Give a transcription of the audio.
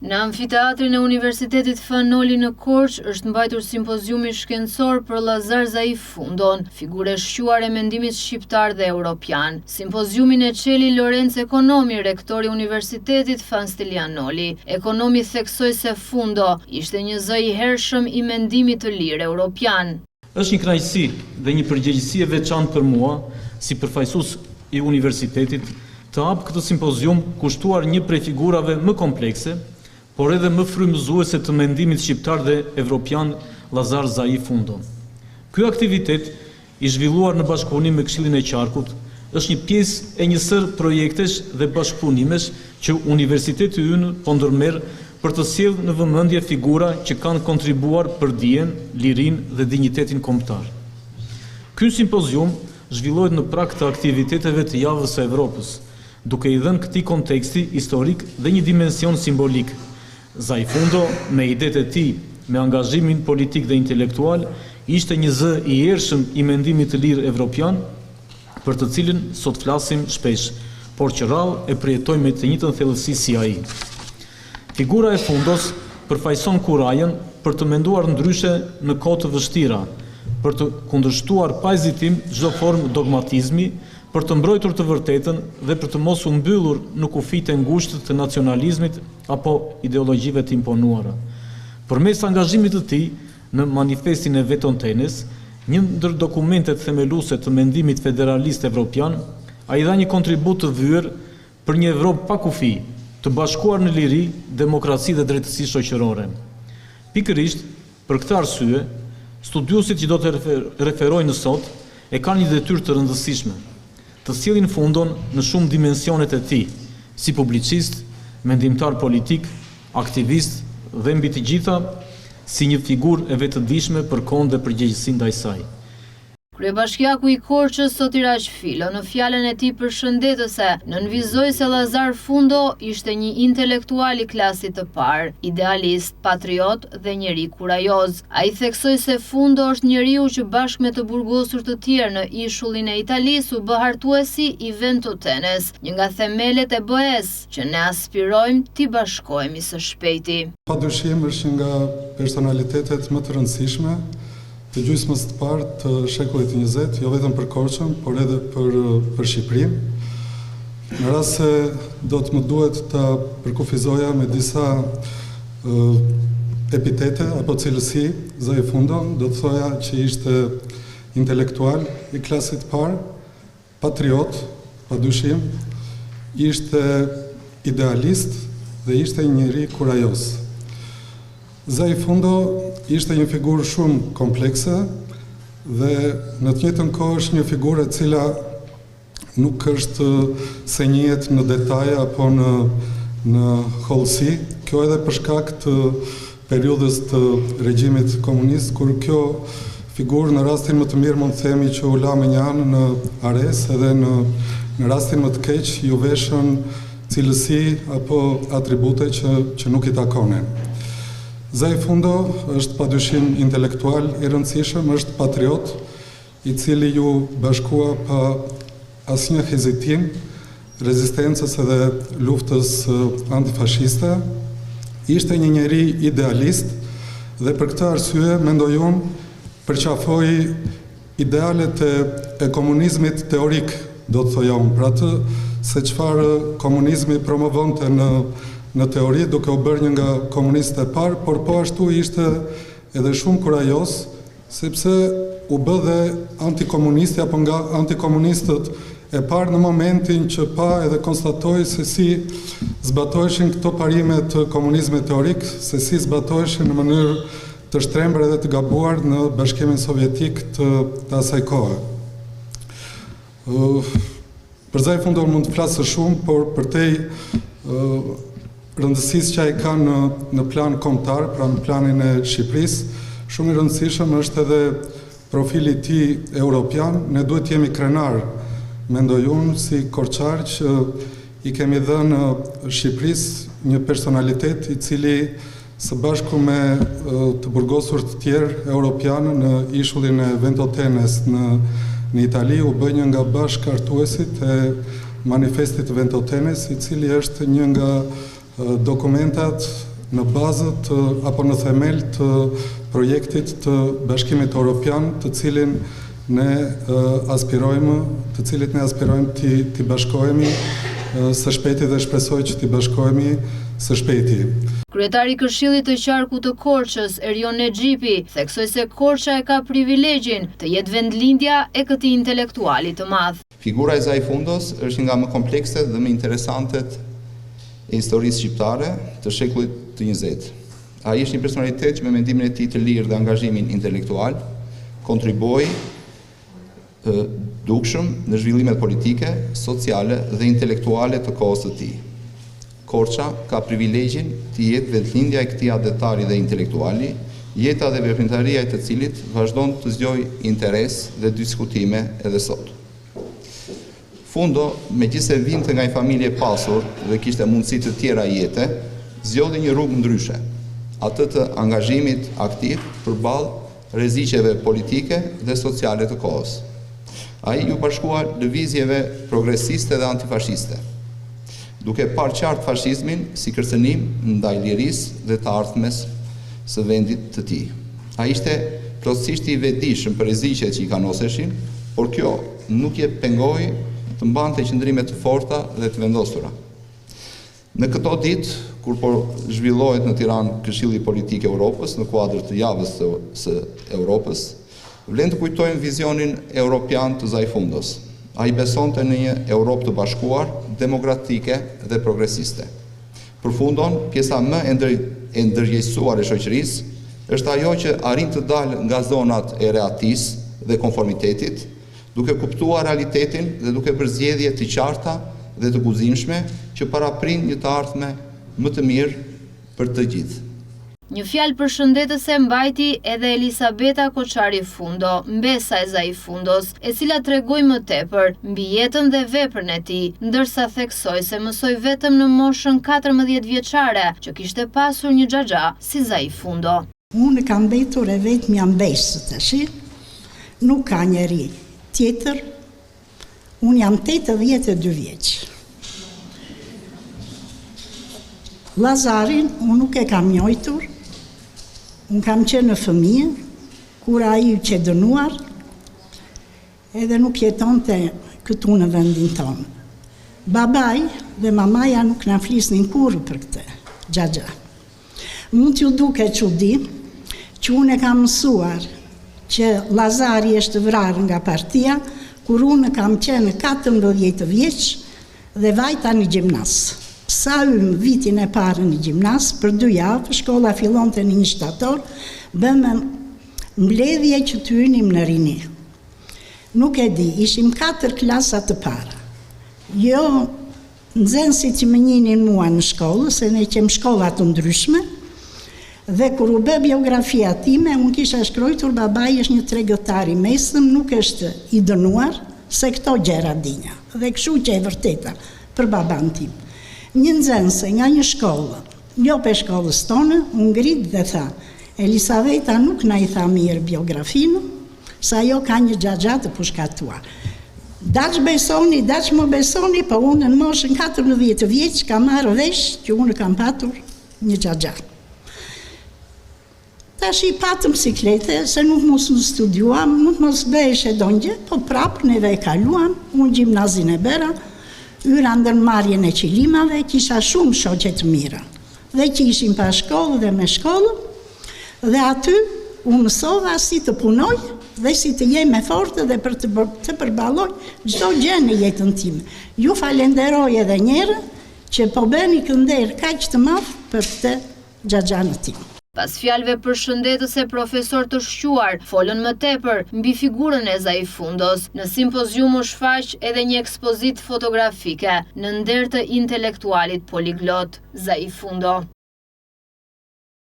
Në amfiteatrin e Universitetit Fanoli në Korçë është mbajtur simpoziumi shkencor për Llazar Zaif Fundon, figure shquar e mendimit shqiptar dhe europian. Simpoziumin e çeli Lorenz Ekonomi, rektori i Universitetit Fanstilianoli. Ekonomi theksoi se Fundo ishte një zë i hershëm i mendimit të lirë europian. Është një kënaqësi dhe një përgjegjësi e veçantë për mua, si përfaqësues i universitetit, të hap këtë simpozium kushtuar një prej figurave më komplekse, por edhe më frymëzuese të mendimit shqiptar dhe evropian, Llazar Zaif Fundon. Ky aktivitet, i zhvilluar në bashkëpunim me Këshillin e Qarkut, është një pjesë e një sër projektesh dhe bashkëpunimesh që universiteti ynë po ndërmerr për të sjellë në vëmendje figura që kanë kontribuar për dijen, lirinë dhe dinjitetin kombëtar. Ky simpozium zhvillohet në prag të aktiviteteve të Javës së Evropës, duke i dhënë këtij konteksti historik dhe një dimension simbolik. Zaif Fundo, me idetë e tij, me angazhimin politik dhe intelektual, ishte një zë i ershëm i mendimit të lirë evropian, për të cilin sot flasim shpesh, por që rrallë e përjetojmë me të njëjtën thellësi si ai. Figura e Fundos përfaqëson kurajën për të menduar ndryshe në kohë të vështira, për të kundërshtuar pa hezitim çdo formë dogmatizmi, për të mbrojtur të vërtetën dhe për të mos u mbyllur në kufijtë e ngushtë të nacionalizmit apo ideologjive të imponuara. Përmes angazhimit të tij në manifestin e Vetontenes, një ndër dokumentet themeluese të mendimit federalist evropian, ai dha një kontribut të vyer për një Evropë pa kufi, të bashkuar në liri, demokraci dhe drejtësi shoqërore. Pikërisht, për këtë arsye, studiuesit që do të referojnë sot e kanë një detyrë të rëndësishme, të sjellin Fundon në shumë dimensionet e tij, si publicist, mendimtar politik, aktivist dhe mbi të gjitha si një figurë e vetëdijshme për kohën dhe përgjegjësinë ndaj saj. Kryebashkiaku i Korçës Sotiraq Filo në fjalën e tij përshëndetëse nënvizoi se Llazar Fundo ishte një intelektual i klasit të parë, idealist, patriot dhe njeri kurajoz. Ai theksoi se Fundo është njeriu që bashkë me të burgosur të tjerë në ishullin e Italisë u bë hartuesi i Ventotenes, një nga themelet e BE-s që ne aspirojmë t'i bashkohemi së shpejti. Padyshim është nga personalitetet më të rëndësishme të gjysmës të parë të shekullit 20, jo vetëm për Korçën, por edhe për Shqipërinë. Në rast se do të më duhet ta përkufizoja me disa epitete apo cilësi Zaif Fundon, do të thoja që ishte intelektual i klasit parë, patriot, padyshim, ishte idealist dhe ishte një njeri kurajoz. Zaif Fundo ishte një figurë shumë komplekse dhe në të njëjtën kohë është një figurë e cila nuk është se njihet në detaje apo në hollësi. Kjo edhe për shkak të periudhës të regjimit komunist, kur kjo figurë në rastin më të mirë mund të themi që u la me një anë në ares, edhe në rastin më të keq ju veshën cilësi apo atribute që nuk i takonin. Zaif Fundo është padyshim intelektual i rëndësishëm, është patriot, i cili ju bashkua pa asnjë hezitim rezistencës edhe luftës antifashiste. Ishte një njeri idealist dhe për këtë arsye mendoj unë përqafoi idealet e komunizmit teorik, do të thoja unë, për atë se çfarë komunizmi promovonte në teori, duke u bërë një nga komunistët e parë, por po ashtu ishte edhe shumë kurajoz, sepse u bë dhe antikomunisti apo nga antikomunistët e parë në momentin që pa edhe konstatoi se si zbatoheshin këto parime të komunizmit teorik, se si zbatoheshin në mënyrë të shtrembër edhe të gabuar në Bashkimin Sovjetik të asaj kohe. Për Zaif Fundon mund të flasë shumë, por përtej rëndësisë që ai ka në plan kombëtar, pra në planin e Shqipërisë, shumë i rëndësishëm është edhe profili i tij europian. Ne duhet të jemi krenar, mendoj unë, si korçar që i kemi dhënë Shqipërisë një personalitet i cili së bashku me të burgosur të tjerë europianë në ishullin e Ventotenes në Itali u bë një nga bashkëartuesit e manifestit Ventotenes, i cili është një nga dokumentat në bazë apo në themel të projektit të Bashkimit Evropian, të cilit ne aspirojmë të bashkohemi së shpejti dhe shpresoj që të bashkohemi së shpejti. Kryetari i Këshillit të Qarkut të Korçës, Erion Nexhipi, theksoi se Korça e ka privilegjin të jetë vendlindja e këtij intelektuali të madh. Figura e Zaifundos është nga më komplekset dhe më interesantet e historisë shqiptare të shekullit të 20. Ai është një personalitet që me mendimin e tij të lirë dhe angazhimin intelektual kontriboi dukshëm në zhvillimet politike, sociale dhe intelektuale të kohës së tij. Korça ka privilegjin të jetë vendlindja e këtij adetari dhe intelektuali, jeta dhe veprimtaria e të cilit vazhdon të zgjojë interes dhe diskutime edhe sot. Fundo, megjithëse vinte nga një familje e pasur dhe kishte mundësi të tjera jete, zgjodhi një rrugë ndryshe, atë të angazhimit aktiv përballë rreziqeve politike dhe sociale të kohës. Ai u bashkua lëvizjeve progresiste dhe antifashiste, duke parë qartë fashizmin si kërcënim ndaj lirisë dhe të ardhmes së vendit të tij. Ai ishte plotësisht i vetëdijshëm për rreziqet që i kanoseshin, por kjo nuk i pengoi të mbante qëndrime të forta dhe të vendosura. Në këto ditë, kur po zhvillohet në Tiranë Këshilli Politik Evropës në kuadër të javës së Europës, vlen të kujtojmë vizionin europian të Zaifundos. Ai besonte në një Europë të bashkuar, demokratike dhe progresiste. Për Fundon, pjesa më e ndërgjegjësuar e shoqërisë është ajo që arrin të dalë nga zonat e reatisë dhe konformitetit, duke kuptuar realitetin dhe duke bërë zgjedhje të qarta dhe të guximshme që paraprin një të ardhme më të mirë për të gjithë. Një fjalë përshëndetëse mbajti edhe Elisabeta Koçari Fundo, mbesa e Zaifundos, e cila tregoi më tepër mbi jetën dhe veprën e tij, ndërsa theksoi se mësoi vetëm në moshën 14 vjeçare që kishte pasur një xhaxha si Zaifundo. Unë kam mbetur e vetëm jam mbesë tash. Nuk ka njeri tjetër. Unë jam 82 vjeç. Lazarin unë nuk e kam njohur. Unë kam qenë në fëmijë, kur ai u që dënuar, edhe nuk jetonte këtu në vendin tonë. Babaj dhe mamaja nuk na flisnin kurrë për këtë xhaxha. Mund t'ju duke çudi që unë e kam mësuar që Lazari është vrarë nga partia, kur unë kam qenë 14 vjeç dhe vajta në gjimnas. Sa ymë vitin e parë në gjimnas, për 2 javë, shkolla fillonte në 1 shtator, bëmë mbledhje që të hynim në rini. Nuk e di, ishim 4 klasa të para. Jo, nxënësit që më njinin mua në shkollë, se ne kem shkolla të ndryshme, dhe kur u bë biografia time, unë kisha shkruar babai është një tregëtar i mesëm, nuk është i dënuar, se këto gjëra dinja. Dhe kështu që e vërteta për baban tim. Një nxënëse nga një shkollë, jo për shkollës tonë, unë ngrit dhe tha, Elisaveta nuk na i tha mirë biografinë, sa jo ka një xhaxha të pushkatuar. Daç besoni, daç më besoni, po unë në moshën 14 vjeç kam marrë vesh që unë kam patur një xhaxha. Tash i patëm siklete, se nuk mos në studiuam, nuk mos bëhesh e donjë, po prapë neve e kaluam, unë gjimnazin e bera, yra ndërmarrjen e qilimave, kisha shumë shoqe të mira. Dhe që ishim pa shkollë dhe me shkollë, dhe aty u mësova si të punoj dhe si të jem e fortë dhe për të përballoj çdo gjë në jetën time. Ju falenderoj edhe njëherë që po bëni kënder kaq të madh për këtë xhaxhan tim. Pas fjalëve përshëndetëse profesor të shquar, folën më tepër mbi figurën e Zaifundos. Në simpozium u shfaq edhe një ekspozitë fotografike në nder të intelektualit poliglot Zaifundo.